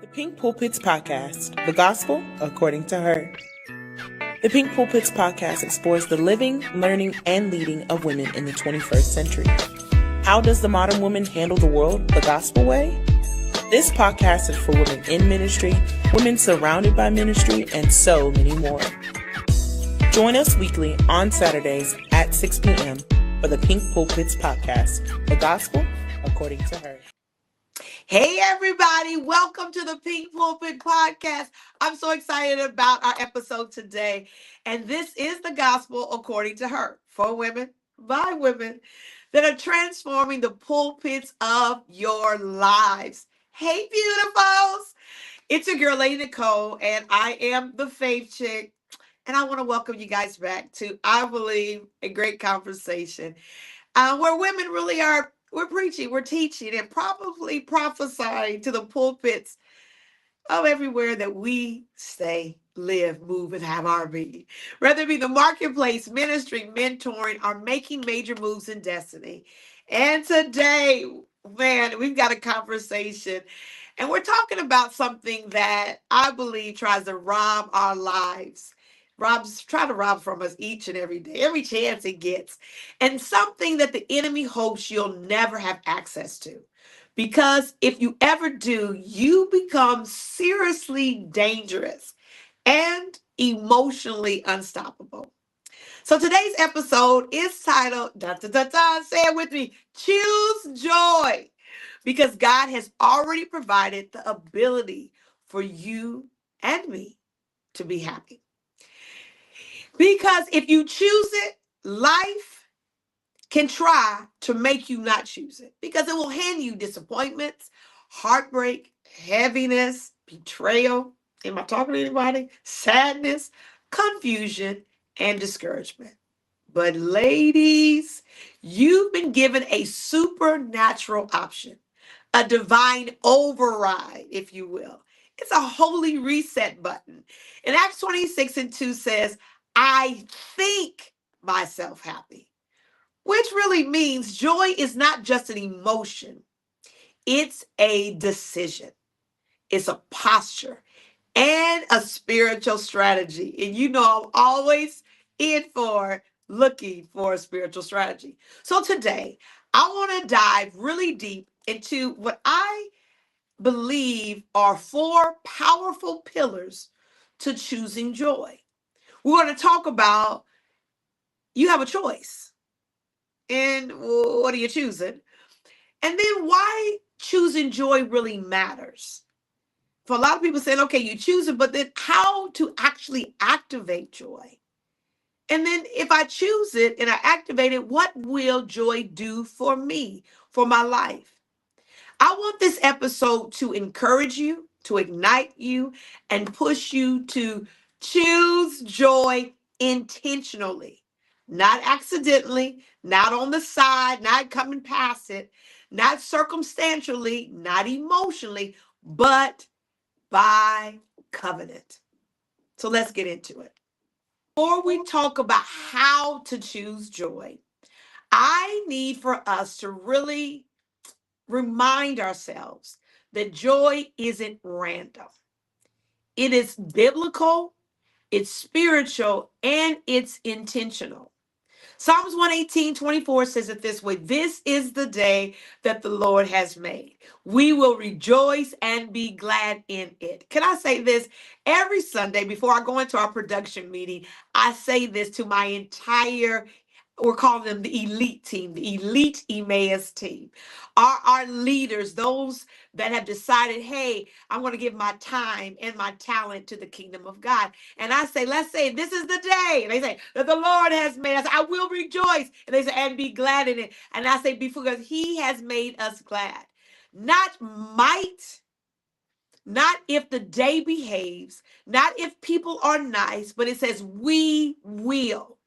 The Pink Pulpits Podcast, the gospel according to her. The Pink Pulpits Podcast explores the living, learning, and leading of women in the 21st century. How does the modern woman handle the world the gospel way? This podcast is for women in ministry, women surrounded by ministry, and so many more. Join us weekly on Saturdays at 6 p.m. for the Pink Pulpits Podcast, the gospel according to her. Hey everybody, welcome to the Pink Pulpit Podcast. I'm so excited about our episode today. And this is the gospel according to her, for women, by women, that are transforming the pulpits of your lives. Hey beautifuls, it's your girl Lady Nicole, and I am the Faith Chick. And I want to welcome you guys back to, I believe, a great conversation where women really are, we're preaching, we're teaching, and probably prophesying to the pulpits of everywhere that we stay, live, move, and have our being. Whether it be the marketplace, ministry, mentoring, or making major moves in destiny. And today, man, we've got a conversation, and we're talking about something that I believe tries to rob our lives. Try to rob from us each and every day, every chance it gets. And something that the enemy hopes you'll never have access to. Because if you ever do, you become seriously dangerous and emotionally unstoppable. So today's episode is titled, say it with me, Choose Joy. Because God has already provided the ability for you and me to be happy. Because if you choose it, life can try to make you not choose it, because it will hand you disappointments, heartbreak, heaviness, betrayal. Am I talking to anybody? Sadness, confusion, and discouragement. But ladies, you've been given a supernatural option, a divine override, if you will. It's a holy reset button. And Acts 26:2 says, I think myself happy, which really means joy is not just an emotion, it's a decision, it's a posture, and a spiritual strategy. And you know, I'm always looking for a spiritual strategy. So today, I want to dive really deep into what I believe are four powerful pillars to choosing joy. We're going to talk about you have a choice. And what are you choosing? And then why choosing joy really matters. For a lot of people saying, okay, you choose it, but then how to actually activate joy. And then if I choose it and I activate it, what will joy do for me, for my life? I want this episode to encourage you, to ignite you, and push you to choose joy intentionally, not accidentally, not on the side, not coming past it, not circumstantially, not emotionally, but by covenant. So let's get into it. Before we talk about how to choose joy, I need for us to really remind ourselves that joy isn't random. It is biblical, it's spiritual, and it's intentional. Psalms 118:24 says it this way: This is the day that the Lord has made. We will rejoice and be glad in it. Can I say this? Every Sunday before I go into our production meeting, I say this to my entire, we're calling them the elite team, the elite Emmaus team. Our leaders, those that have decided, hey, I'm going to give my time and my talent to the kingdom of God. And I say, let's say, this is the day. And they say, that the Lord has made us. I will rejoice. And they say, and be glad in it. And I say, because he has made us glad. Not might, not if the day behaves, not if people are nice, but it says, we will.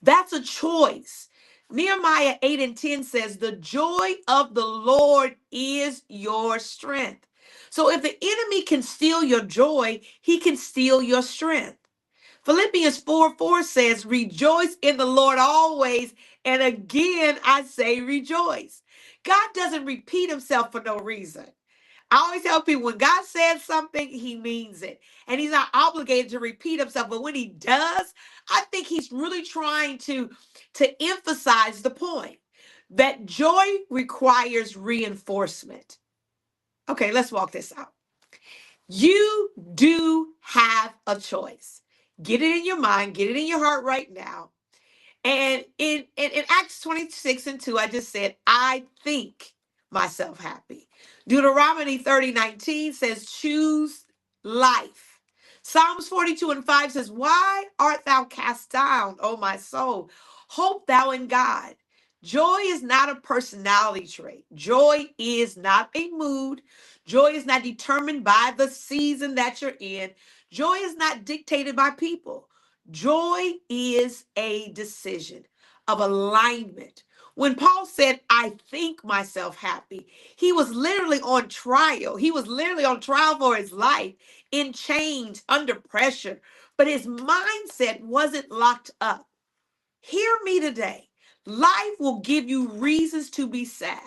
That's a choice. Nehemiah 8:10 says, the joy of the Lord is your strength. So if the enemy can steal your joy, he can steal your strength. Philippians 4:4 says, rejoice in the Lord always. And again, I say rejoice. God doesn't repeat himself for no reason. I always tell people when God says something, he means it. And he's not obligated to repeat himself. But when he does, I think he's really trying to emphasize the point that joy requires reinforcement. Okay, let's walk this out. You do have a choice. Get it in your mind, get it in your heart right now. And in Acts 26:2, I just said, I think myself happy. Deuteronomy 30:19 says, choose life. Psalms 42:5 says, why art thou cast down, O my soul? Hope thou in God. Joy is not a personality trait. Joy is not a mood. Joy is not determined by the season that you're in. Joy is not dictated by people. Joy is a decision of alignment. When Paul said, I think myself happy, he was literally on trial. He was literally on trial for his life, in chains, under pressure. But his mindset wasn't locked up. Hear me today. Life will give you reasons to be sad,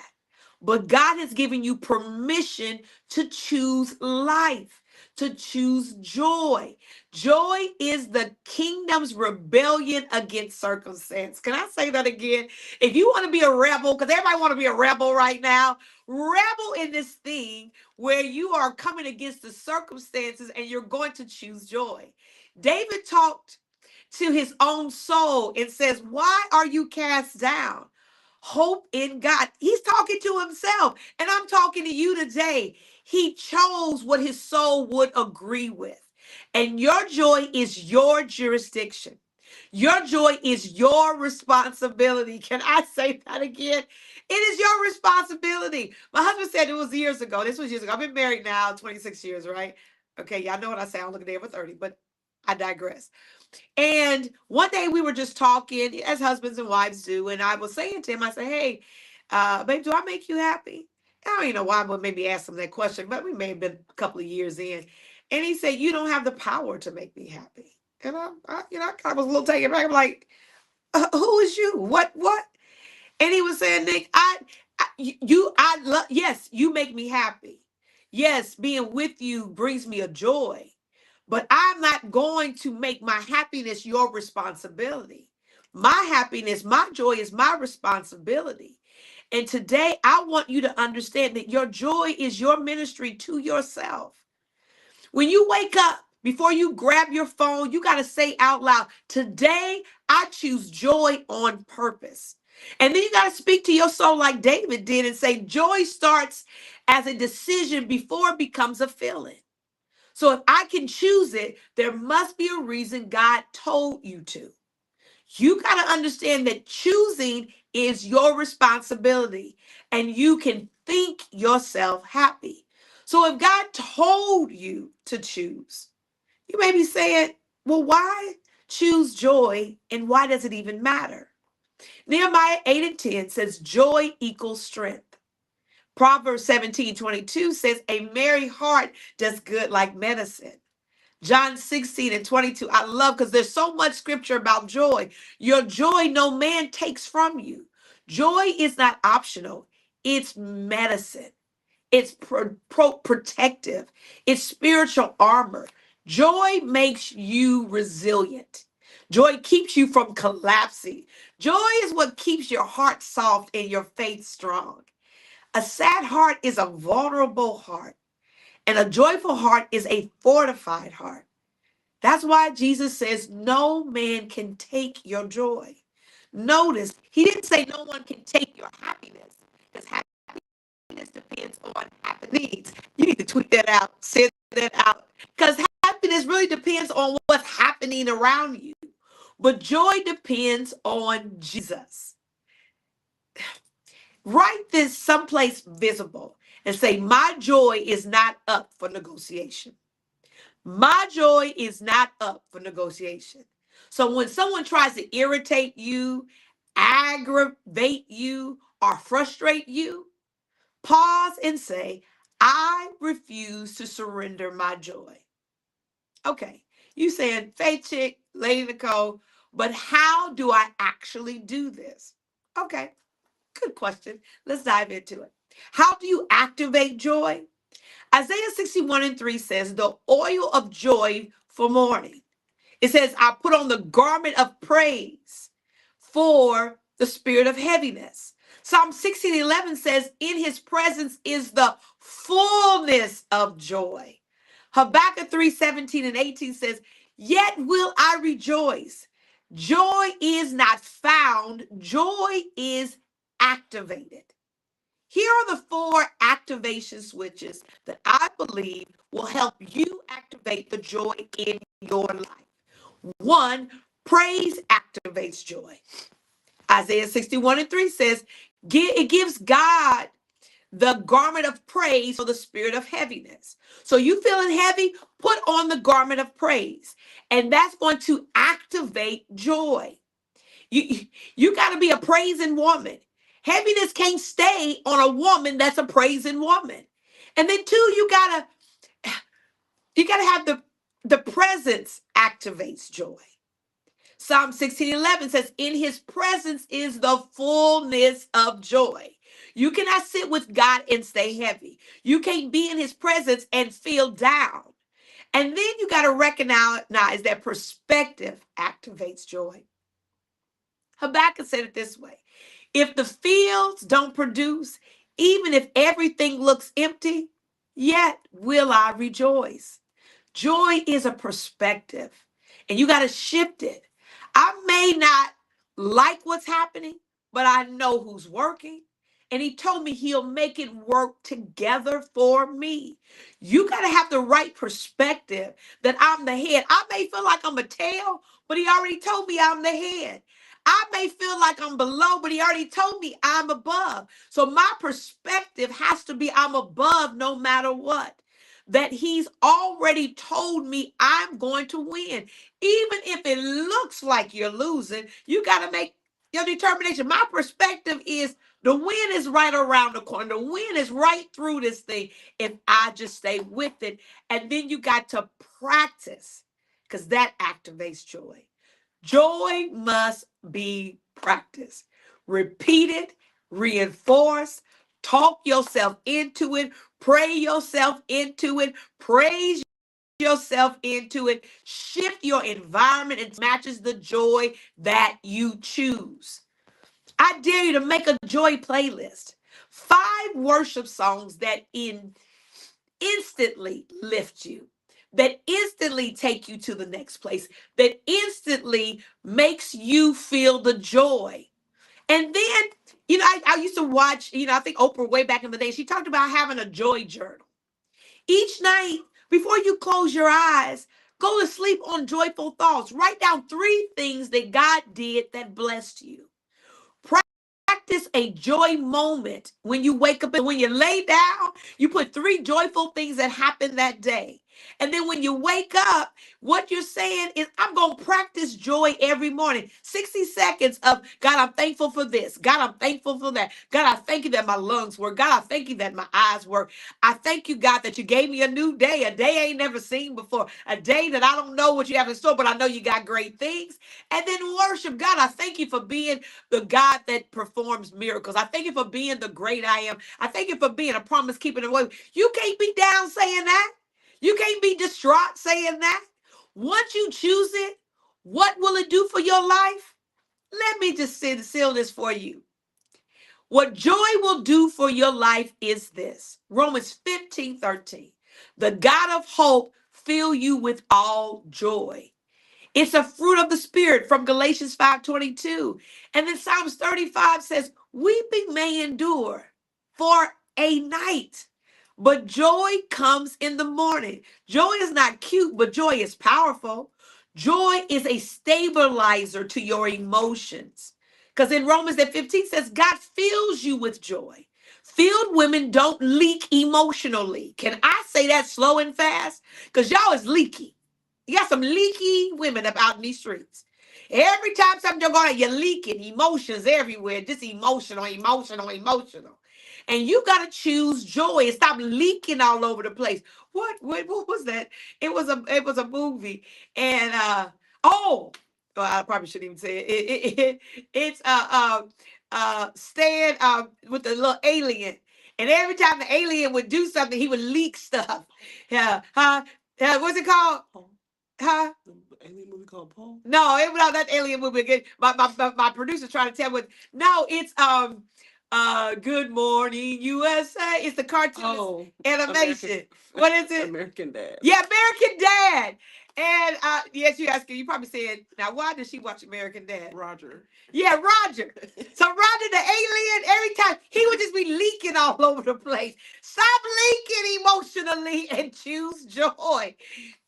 but God has given you permission to choose life, to choose joy. Joy is the kingdom's rebellion against circumstance. Can I say that again? If you want to be a rebel, because everybody want to be a rebel right now, rebel in this thing where you are coming against the circumstances and you're going to choose joy. David talked to his own soul and says, why are you cast down? Hope in God. He's talking to himself. And I'm talking to you today. He chose what his soul would agree with. And your joy is your jurisdiction. Your joy is your responsibility. Can I say that again? It is your responsibility. My husband said it was years ago. This was years ago. I've been married now 26 years, right? Okay, y'all know what I say. I don't look a day over 30, but I digress. And one day we were just talking as husbands and wives do. And I was saying to him, I said, hey, babe, do I make you happy? I don't even know why I would maybe ask him that question, but we may have been a couple of years in. And he said, you don't have the power to make me happy. And I kind of was a little taken back. I'm like, who is you? What? And he was saying, Nick, I love, yes, you make me happy. Yes, being with you brings me a joy. But I'm not going to make my happiness your responsibility. My happiness, my joy is my responsibility. And today I want you to understand that your joy is your ministry to yourself. When you wake up, before you grab your phone, you got to say out loud, today I choose joy on purpose. And then you got to speak to your soul like David did and say, joy starts as a decision before it becomes a feeling. So if I can choose it, there must be a reason God told you to. You got to understand that choosing is your responsibility and you can think yourself happy. So if God told you to choose, you may be saying, well, why choose joy and why does it even matter? Nehemiah 8:10 says joy equals strength. Proverbs 17:22 says a merry heart does good like medicine. John 16:22. I love because there's so much scripture about joy. Your joy no man takes from you. Joy is not optional. It's medicine. It's protective. It's spiritual armor. Joy makes you resilient. Joy keeps you from collapsing. Joy is what keeps your heart soft and your faith strong. A sad heart is a vulnerable heart, and a joyful heart is a fortified heart. That's why Jesus says, no man can take your joy. Notice, he didn't say no one can take your happiness, because happiness depends on happenings. You need to tweet that out, send that out, because happiness really depends on what's happening around you. But joy depends on Jesus. Write this someplace visible and say, my joy is not up for negotiation. My joy is not up for negotiation. So when someone tries to irritate you, aggravate you, or frustrate you, pause and say, I refuse to surrender my joy. Okay, you saying, Faith Chick, Lady Nicole, but how do I actually do this? Okay, good question. Let's dive into it. How do you activate joy? Isaiah 61:3 says, the oil of joy for mourning. It says, I put on the garment of praise for the spirit of heaviness. Psalm 16:11 says, in his presence is the fullness of joy. Habakkuk 3:17 and 18 says, yet will I rejoice. Joy is not found, joy is activated. Here are the 4 activation switches that I believe will help you activate the joy in your life. 1, praise activates joy. Isaiah 61:3 says, it gives God the garment of praise for the spirit of heaviness. So you feeling heavy, put on the garment of praise, and that's going to activate joy. You got to be a praising woman. Heaviness can't stay on a woman that's a praising woman. And then 2, you gotta have the presence activates joy. Psalm 16:11 says, in his presence is the fullness of joy. You cannot sit with God and stay heavy. You can't be in his presence and feel down. And then you got to recognize that perspective activates joy. Habakkuk said it this way: if the fields don't produce, even if everything looks empty, yet will I rejoice. Joy is a perspective, and you got to shift it. I may not like what's happening, but I know who's working. And he told me he'll make it work together for me. You got to have the right perspective that I'm the head. I may feel like I'm a tail, but he already told me I'm the head. I may feel like I'm below, but he already told me I'm above. So my perspective has to be I'm above no matter what. That he's already told me I'm going to win. Even if it looks like you're losing, you got to make your determination. My perspective is the win is right around the corner. The win is right through this thing if I just stay with it. And then you got to practice, because that activates joy. Joy must be practiced, repeated, reinforced, talk yourself into it, pray yourself into it, praise yourself into it, shift your environment and matches the joy that you choose. I dare you to make a joy playlist. 5 worship songs that instantly lift you, that instantly take you to the next place, that instantly makes you feel the joy. And then, I used to watch, I think Oprah way back in the day, she talked about having a joy journal. Each night, before you close your eyes, go to sleep on joyful thoughts. Write down 3 things that God did that blessed you. Practice a joy moment when you wake up, and when you lay down, you put 3 joyful things that happened that day. And then when you wake up, what you're saying is, I'm going to practice joy every morning. 60 seconds of, God, I'm thankful for this. God, I'm thankful for that. God, I thank you that my lungs work. God, I thank you that my eyes work. I thank you, God, that you gave me a new day, a day I ain't never seen before, a day that I don't know what you have in store, but I know you got great things. And then worship. God, I thank you for being the God that performs miracles. I thank you for being the great I am. I thank you for being a promise keeping away. You can't be down saying that. You can't be distraught saying that. Once you choose it, what will it do for your life? Let me just seal this for you. What joy will do for your life is this. Romans 15:13. The God of hope fill you with all joy. It's a fruit of the Spirit from Galatians 5:22. And then Psalms 35 says, weeping may endure for a night, but joy comes in the morning. Joy is not cute, but joy is powerful. Joy is a stabilizer to your emotions. Because in Romans 15 says, God fills you with joy. Filled women don't leak emotionally. Can I say that slow and fast? Because y'all is leaky. You got some leaky women up out in these streets. Every time something going on, you're leaking emotions everywhere. Just emotional, emotional, emotional. And you got to choose joy and stop leaking all over the place. What was that? It was a movie. And oh, well, I probably shouldn't even say it. It's Stan with the little alien. And every time the alien would do something, he would leak stuff. Yeah, huh? What's it called? Huh? The alien movie called Paul? No, it was not that alien movie again. My producer trying to tell me. No, it's Good Morning USA. It's the cartoon animation. What is it? American Dad. Yeah, American Dad. And yes, you asking. You probably said, now why does she watch American Dad? Roger. Yeah, Roger. So Roger the alien, every time he would just be leaking all over the place. Stop leaking emotionally and choose joy.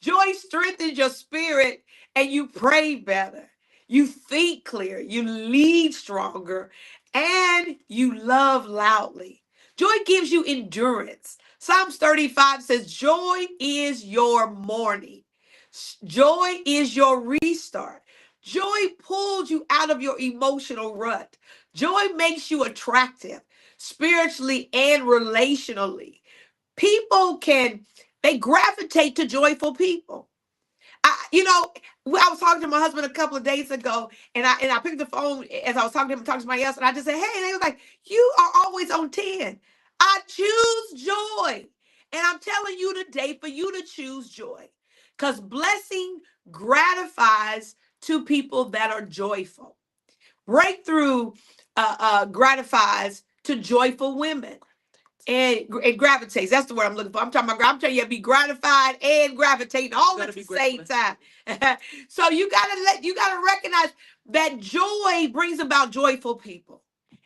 Joy strengthens your spirit and you pray better. You think clear, you lead stronger, and you love loudly. Joy gives you endurance. Psalms 35 says, joy is your morning. Joy is your restart. Joy pulls you out of your emotional rut. Joy makes you attractive spiritually and relationally. People they gravitate to joyful people. I was talking to my husband a couple of days ago, and I picked the phone as I was talking to him, talking to somebody else, and I just said, "Hey," and they was like, "You are always on 10. I choose joy, and I'm telling you today for you to choose joy, because blessing gratifies to people that are joyful. Breakthrough gratifies to joyful women." And it gravitates. That's the word I'm looking for. I'm telling you to be gratified and gravitating all at the same time. So you gotta recognize that joy brings about joyful people.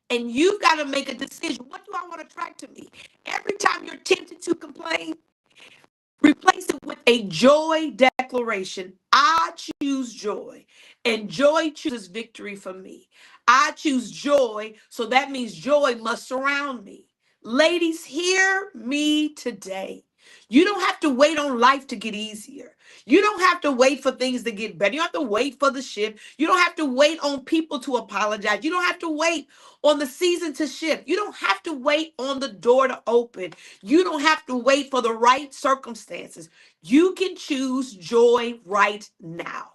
And you've got to make a decision. What do I want to attract to me? Every time you're tempted to complain, replace it with a joy declaration. I choose joy, and joy chooses victory for me. I choose joy, so that means joy must surround me. Ladies, hear me today. You don't have to wait on life to get easier. You don't have to wait for things to get better. You don't have to wait for the shift. You don't have to wait on people to apologize. You don't have to wait on the season to shift. You don't have to wait on the door to open. You don't have to wait for the right circumstances. You can choose joy right now.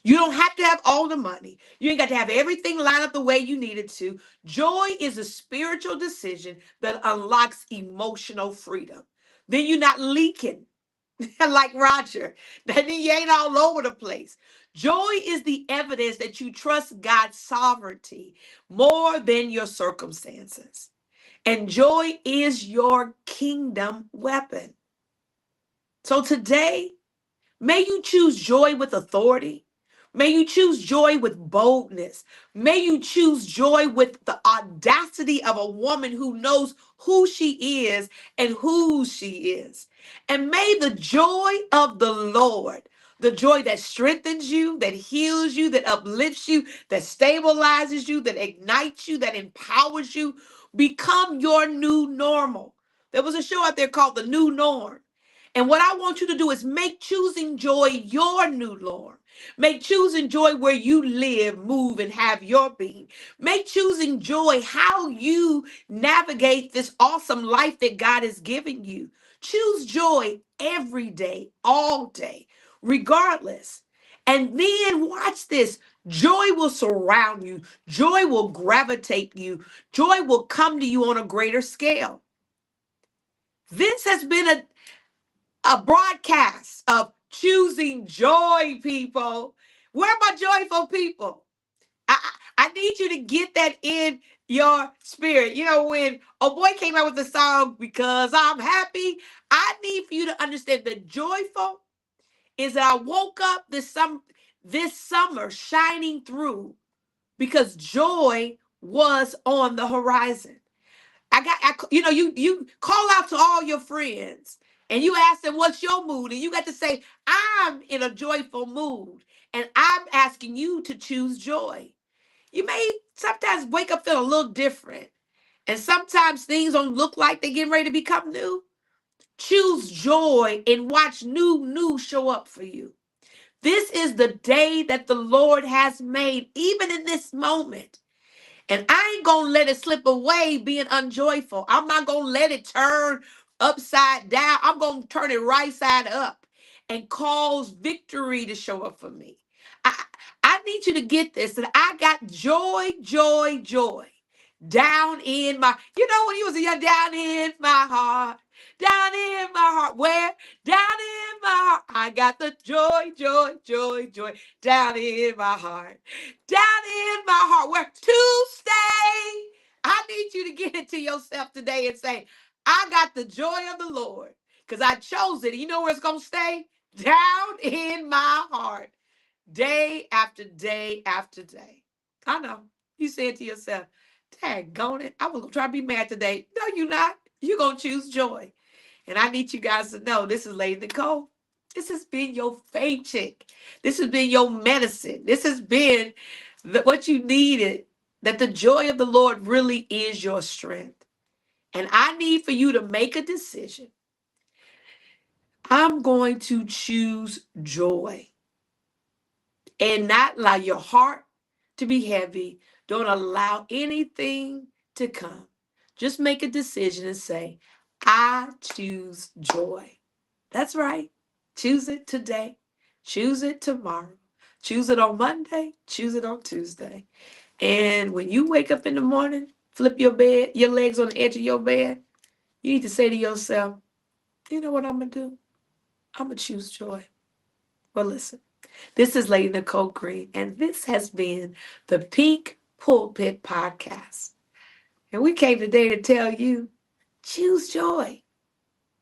You don't have to have all the money. You ain't got to have everything lined up the way you need it to. Joy is a spiritual decision that unlocks emotional freedom. Then you're not leaking like Roger. Then you ain't all over the place. Joy is the evidence that you trust God's sovereignty more than your circumstances. And joy is your kingdom weapon. So today, may you choose joy with authority. May you choose joy with boldness. May you choose joy with the audacity of a woman who knows who she is and whose she is. And may the joy of the Lord, the joy that strengthens you, that heals you, that uplifts you, that stabilizes you, that ignites you, that empowers you, become your new normal. There was a show out there called The New Norm. And what I want you to do is make choosing joy your new norm. Make choosing joy where you live, move, and have your being. Make choosing joy how you navigate this awesome life that God has given you. Choose joy every day, all day, regardless. And then watch this. Joy will surround you. Joy will gravitate you. Joy will come to you on a greater scale. This has been a broadcast of choosing joy, people. Where are my joyful people? I need you to get that in your spirit. You know, when a boy came out with the song, Because I'm Happy, I need for you to understand that joyful is that I woke up this summer shining through because joy was on the horizon. You call out to all your friends and you ask them, what's your mood? And you got to say, I'm in a joyful mood. And I'm asking you to choose joy. You may sometimes wake up feeling a little different. And sometimes things don't look like they're getting ready to become new. Choose joy and watch new show up for you. This is the day that the Lord has made, even in this moment. And I ain't gonna let it slip away being unjoyful. I'm not gonna let it turn upside down. I'm gonna turn it right side up and cause victory to show up for me. I, I need you to get this that I got joy, joy, joy. Down in my, you know, when you was a young, down in my heart, down in my heart, where? Down in my heart, I got the joy, joy, joy, joy, down in my heart, down in my heart, where to stay. I need you to get into yourself today and say, I got the joy of the Lord, because I chose it. You know where it's going to stay? Down in my heart, day after day after day. I know. You said to yourself, daggone it, I was going to try to be mad today. No, you're not. You're going to choose joy. And I need you guys to know this is Lady Nicole. This has been your faith check. This has been your medicine. This has been what you needed, that the joy of the Lord really is your strength. And I need for you to make a decision. I'm going to choose joy and not allow your heart to be heavy. Don't allow anything to come. Just make a decision and say, I choose joy. That's right. Choose it today. Choose it tomorrow. Choose it on Monday. Choose it on Tuesday. And when you wake up in the morning, flip your legs on the edge of your bed, you need to say to yourself, you know what I'm going to do? I'm going to choose joy. Well, listen. This is Lady Nicole Green, and this has been the Pink Pulpit Podcast. And we came today to tell you, choose joy.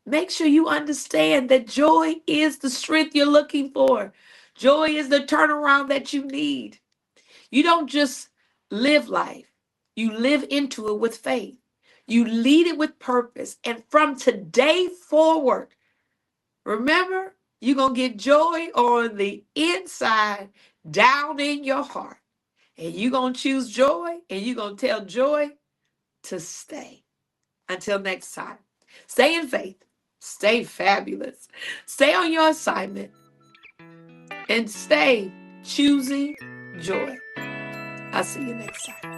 Make sure you understand that joy is the strength you're looking for. Joy is the turnaround that you need. You don't just live life. You live into it with faith. You lead it with purpose. And from today forward, remember, you're going to get joy on the inside, down in your heart. And you're going to choose joy, and you're going to tell joy to stay. Until next time, stay in faith, stay fabulous, stay on your assignment, and stay choosing joy. I'll see you next time.